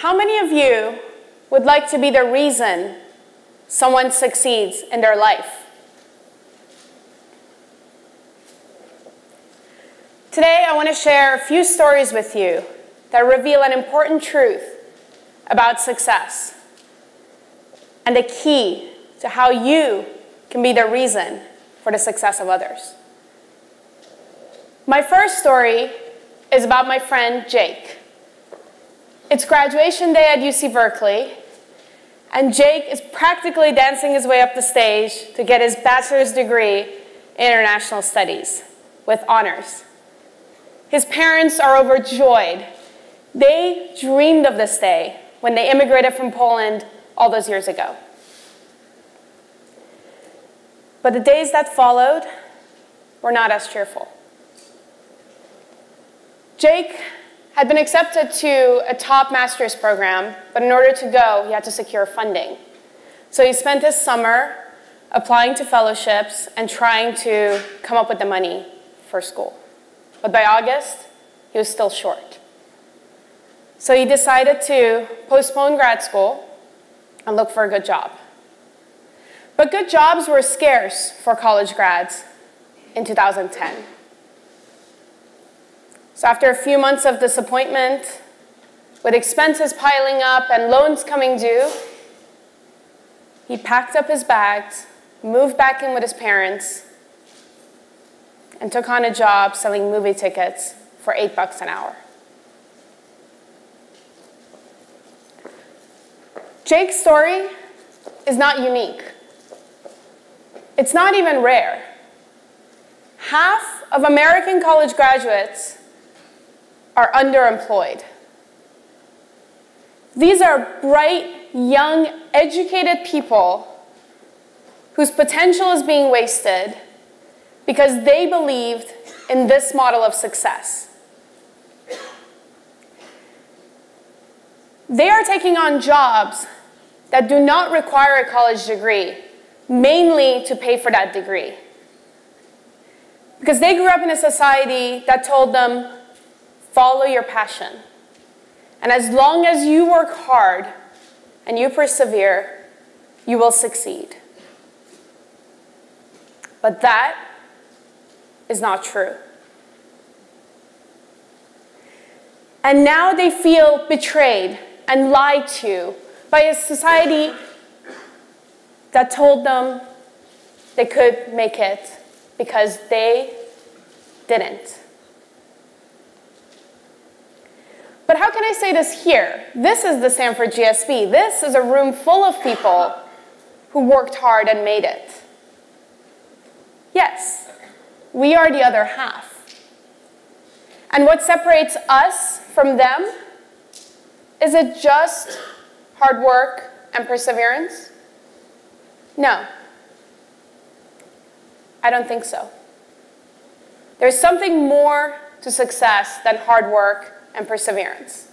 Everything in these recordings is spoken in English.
How many of you would like to be the reason someone succeeds in their life? Today, I want to share a few stories with you that reveal an important truth about success and the key to how you can be the reason for the success of others. My first story is about my friend Jake. It's graduation day at UC Berkeley, and Jake is practically dancing his way up the stage to get his bachelor's degree in international studies with honors. His parents are overjoyed. They dreamed of this day when they immigrated from Poland all those years ago. But the days that followed were not as cheerful. Jake had been accepted to a top master's program, but in order to go, he had to secure funding. So he spent his summer applying to fellowships and trying to come up with the money for school. But by August, he was still short. So he decided to postpone grad school and look for a good job. But good jobs were scarce for college grads in 2010. So after a few months of disappointment, with expenses piling up and loans coming due, he packed up his bags, moved back in with his parents, and took on a job selling movie tickets for $8 an hour. Jake's story is not unique. It's not even rare. Half of American college graduates are underemployed. These are bright, young, educated people whose potential is being wasted because they believed in this model of success. They are taking on jobs that do not require a college degree, mainly to pay for that degree. Because they grew up in a society that told them, follow your passion. And as long as you work hard and you persevere, you will succeed. But that is not true. And now they feel betrayed and lied to by a society that told them they could make it because they didn't. But how can I say this here? This is the Stanford GSB. This is a room full of people who worked hard and made it. Yes, we are the other half. And what separates us from them? Is it just hard work and perseverance? No. I don't think so. There's something more to success than hard work and perseverance.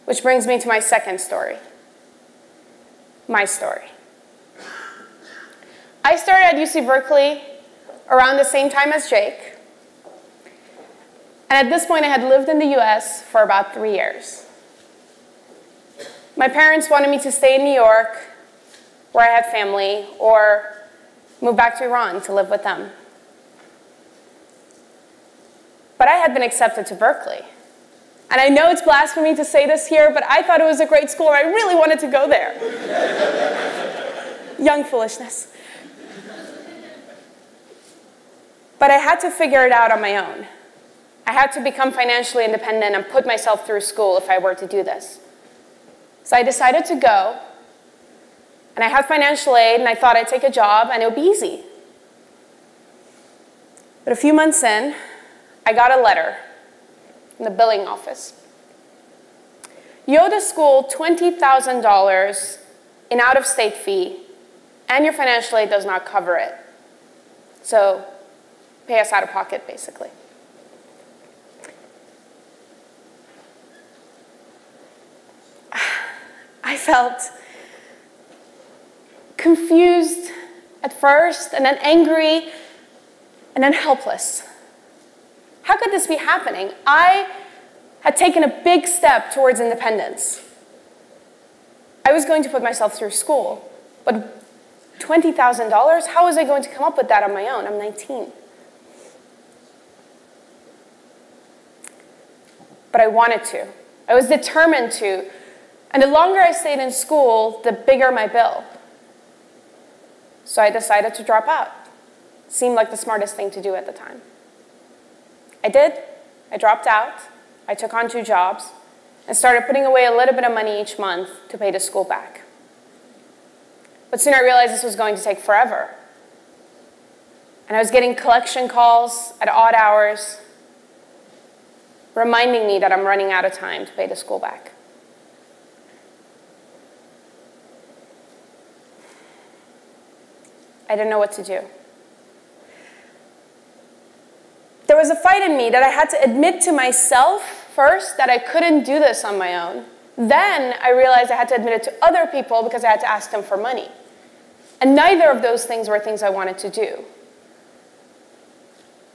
Which brings me to my second story. My story. I started at UC Berkeley around the same time as Jake. And at this point, I had lived in the US for about 3 years. My parents wanted me to stay in New York, where I had family, or move back to Iran to live with them. But I had been accepted to Berkeley. And I know it's blasphemy to say this here, but I thought it was a great school, and I really wanted to go there. Young foolishness. But I had to figure it out on my own. I had to become financially independent and put myself through school if I were to do this. So I decided to go, and I had financial aid, and I thought I'd take a job, and it would be easy. But a few months in, I got a letter from the billing office. You owe the school $20,000 in out-of-state fee, and your financial aid does not cover it. So pay us out of pocket, basically. I felt confused at first, and then angry, and then helpless. How could this be happening? I had taken a big step towards independence. I was going to put myself through school, but $20,000, how was I going to come up with that on my own? I'm 19. But I wanted to. I was determined to. And the longer I stayed in school, the bigger my bill. So I decided to drop out. Seemed like the smartest thing to do at the time. I did. I dropped out. I took on 2 jobs and started putting away a little bit of money each month to pay the school back. But soon I realized this was going to take forever. And I was getting collection calls at odd hours, reminding me that I'm running out of time to pay the school back. I didn't know what to do. There was a fight in me that I had to admit to myself first that I couldn't do this on my own. Then I realized I had to admit it to other people because I had to ask them for money. And neither of those things were things I wanted to do.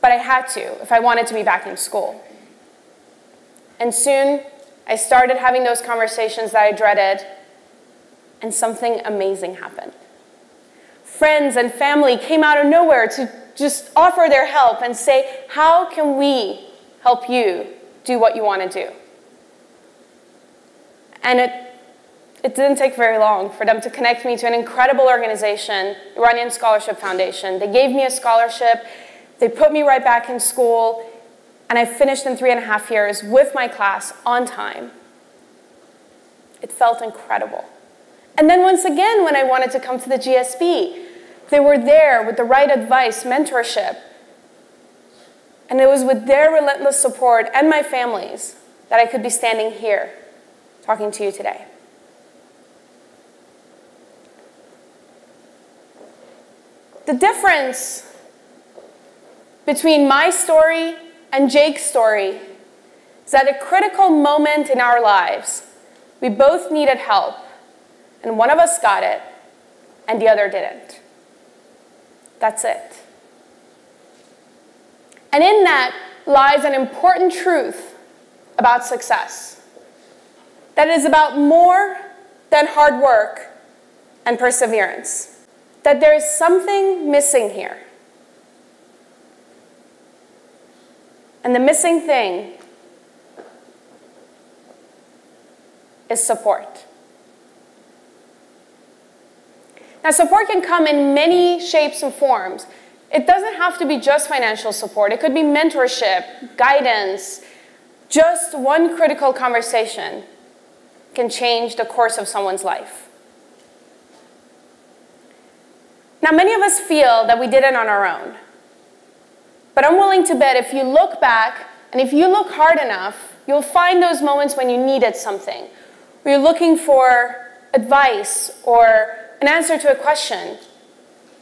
But I had to if I wanted to be back in school. And soon I started having those conversations that I dreaded, and something amazing happened. Friends and family came out of nowhere to just offer their help and say, how can we help you do what you want to do? And it didn't take very long for them to connect me to an incredible organization, the Iranian Scholarship Foundation. They gave me a scholarship. They put me right back in school. And I finished in 3.5 years with my class on time. It felt incredible. And then once again, when I wanted to come to the GSB, they were there with the right advice, mentorship. And it was with their relentless support and my family's that I could be standing here talking to you today. The difference between my story and Jake's story is that at a critical moment in our lives, we both needed help, and one of us got it, and the other didn't. That's it. And in that lies an important truth about success. That it is about more than hard work and perseverance. That there is something missing here. And the missing thing is support. Now, support can come in many shapes and forms. It doesn't have to be just financial support. It could be mentorship, guidance. Just one critical conversation can change the course of someone's life. Now, many of us feel that we did it on our own. But I'm willing to bet if you look back, and if you look hard enough, you'll find those moments when you needed something, where you're looking for advice or an answer to a question,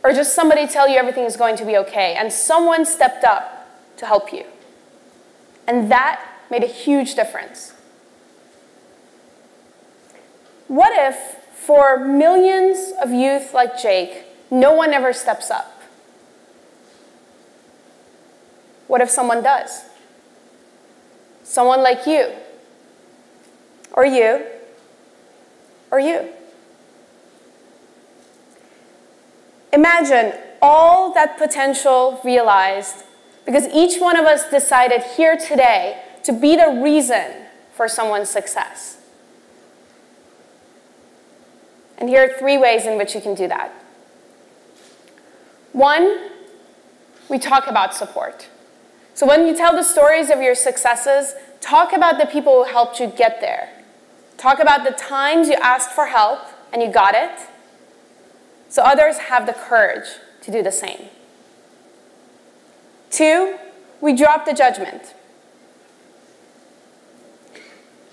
or just somebody tell you everything is going to be okay, and someone stepped up to help you. And that made a huge difference. What if, for millions of youth like Jake, no one ever steps up? What if someone does? Someone like you, or you, or you. Imagine all that potential realized because each one of us decided here today to be the reason for someone's success. And here are 3 ways in which you can do that. 1, we talk about support. So when you tell the stories of your successes, talk about the people who helped you get there. Talk about the times you asked for help and you got it, so others have the courage to do the same. 2, we drop the judgment.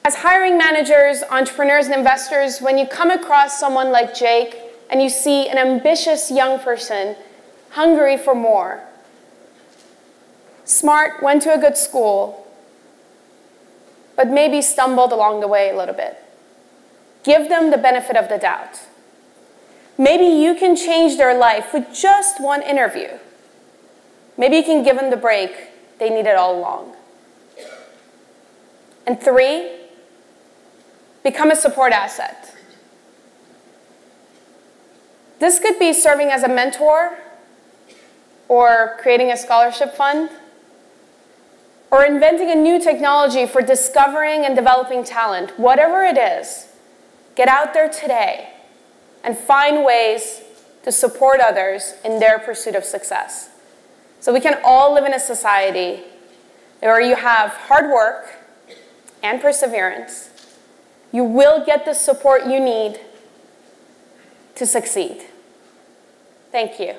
As hiring managers, entrepreneurs, and investors, when you come across someone like Jake and you see an ambitious young person hungry for more, smart, went to a good school, but maybe stumbled along the way a little bit, give them the benefit of the doubt. Maybe you can change their life with just one interview. Maybe you can give them the break they needed all along. And 3, become a support asset. This could be serving as a mentor, or creating a scholarship fund, or inventing a new technology for discovering and developing talent. Whatever it is, get out there today and find ways to support others in their pursuit of success. So we can all live in a society where you have hard work and perseverance. You will get the support you need to succeed. Thank you.